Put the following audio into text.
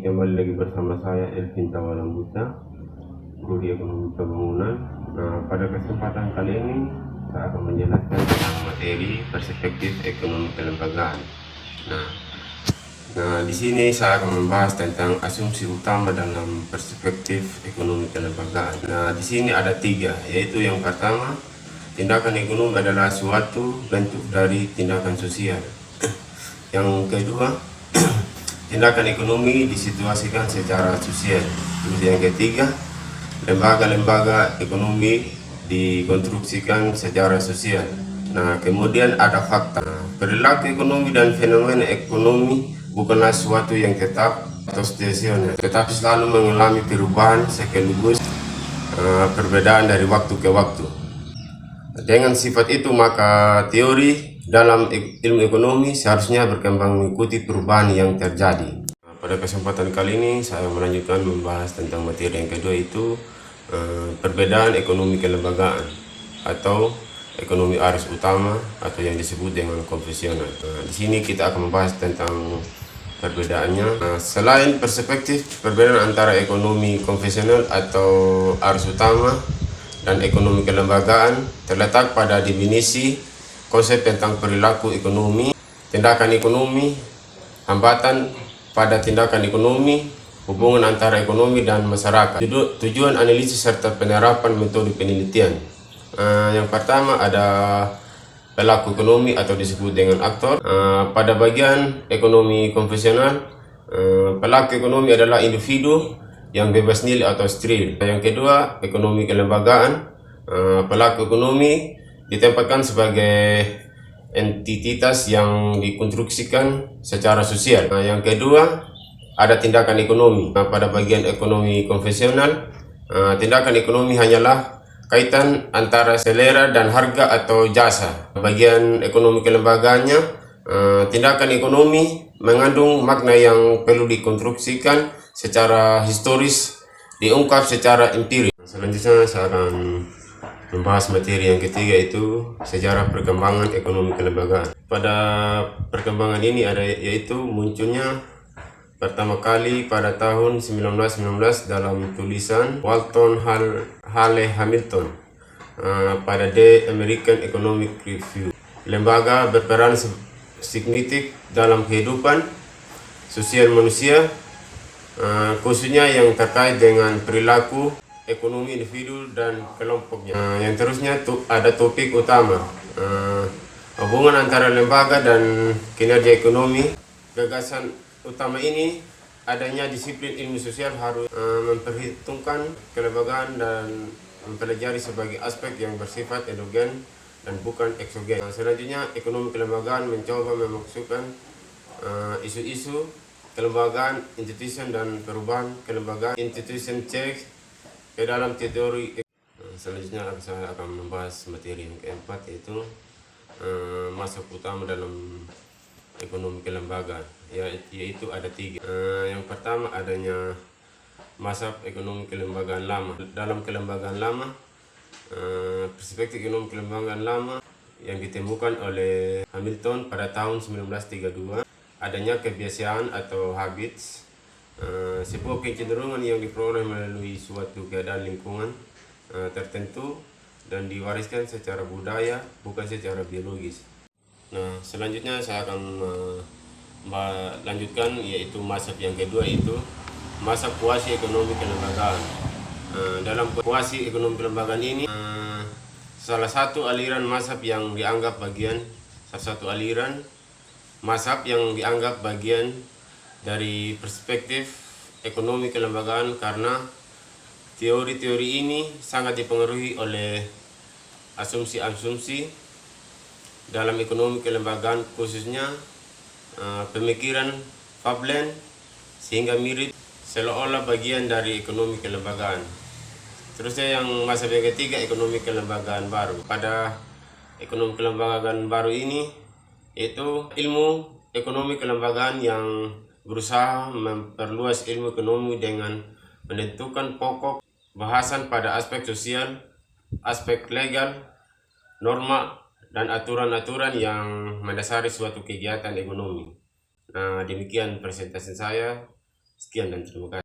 kembali lagi bersama saya Elvin Tawalambuta, Prodi Ekonomi Pembangunan. Nah, pada kesempatan kali ini saya akan menjelaskan tentang materi perspektif ekonomi kelembagaan. Nah, di sini saya akan membahas tentang asumsi utama dalam perspektif ekonomi kelembagaan. Nah, di sini ada 3, yaitu yang pertama, tindakan ekonomi adalah suatu bentuk dari tindakan sosial. Yang kedua, tindakan ekonomi disituasikan secara sosial. Terus yang ketiga, lembaga-lembaga ekonomi dikonstruksikan secara sosial. Nah, kemudian ada fakta. Perilaku ekonomi dan fenomena ekonomi bukanlah sesuatu yang tetap atau stasioner, tetapi selalu mengalami perubahan sekaligus perbedaan dari waktu ke waktu. Dengan sifat itu, maka teori dalam ilmu ekonomi seharusnya berkembang mengikuti perubahan yang terjadi. Pada kesempatan kali ini saya melanjutkan membahas tentang materi yang kedua, itu perbedaan ekonomi kelembagaan atau ekonomi arus utama atau yang disebut dengan konvensional. Di sini kita akan membahas tentang perbedaannya. Selain perspektif perbedaan antara ekonomi konvensional atau arus utama dan ekonomi kelembagaan terletak pada definisi konsep tentang perilaku ekonomi, tindakan ekonomi, hambatan pada tindakan ekonomi, hubungan antara ekonomi dan masyarakat, tujuan analisis serta penerapan metode penelitian. Yang pertama ada pelaku ekonomi atau disebut dengan aktor. Pada bagian ekonomi konvensional, pelaku ekonomi adalah individu yang bebas nilai atau steril. Yang kedua, ekonomi kelembagaan, pelaku ekonomi ditempatkan sebagai entitas yang dikonstruksikan secara sosial. Yang kedua, ada tindakan ekonomi. Pada bagian ekonomi konvensional, tindakan ekonomi hanyalah kaitan antara selera dan harga atau jasa. Bagian ekonomi kelembagaannya, tindakan ekonomi mengandung makna yang perlu dikonstruksikan secara historis, diungkap secara empiris. Selanjutnya saya akan membahas materi yang ketiga, itu sejarah perkembangan ekonomi kelembagaan. Pada perkembangan ini ada yaitu munculnya pertama kali pada tahun 1919 dalam tulisan Walton Hale Hamilton pada The American Economic Review. Lembaga berperan signifikan dalam kehidupan sosial manusia, khususnya yang terkait dengan perilaku ekonomi individu dan kelompoknya. Yang terusnya ada topik utama, hubungan antara lembaga dan kinerja ekonomi. Gagasan utama ini adanya disiplin ilmu sosial harus memperhitungkan kelembagaan dan mempelajari sebagai aspek yang bersifat endogen dan bukan eksogen. Selanjutnya, ekonomi kelembagaan mencoba memasukkan isu-isu kelembagaan, institution dan perubahan kelembagaan, institution change ke dalam teori. Selanjutnya saya akan membahas materi yang keempat, yaitu masuk utama dalam ekonomi kelembagaan, yaitu ada 3. Yang pertama, adanya mazhab ekonomi kelembagaan lama. Dalam kelembagaan lama, perspektif ekonomi kelembagaan lama yang ditemukan oleh Hamilton pada tahun 1932, adanya kebiasaan atau habits, sebuah kecenderungan yang diperoleh melalui suatu keadaan lingkungan tertentu dan diwariskan secara budaya, bukan secara biologis. Nah, selanjutnya saya akan melanjutkan, yaitu mazhab yang kedua, itu mazhab kuasi ekonomi kelembagaan. Dalam kuasi ekonomi kelembagaan ini, salah satu aliran mazhab yang dianggap bagian dari perspektif ekonomi kelembagaan, karena teori-teori ini sangat dipengaruhi oleh asumsi-asumsi dalam ekonomi kelembagaan, khususnya pemikiran Veblen, sehingga mirip seolah-olah bagian dari ekonomi kelembagaan. Terusnya yang mazhab yang ketiga, ekonomi kelembagaan baru. Pada ekonomi kelembagaan baru ini, yaitu ilmu ekonomi kelembagaan yang berusaha memperluas ilmu ekonomi dengan menentukan pokok bahasan pada aspek sosial, aspek legal, norma, dan aturan-aturan yang mendasari suatu kegiatan ekonomi. Nah, demikian presentasi saya. Sekian dan terima kasih.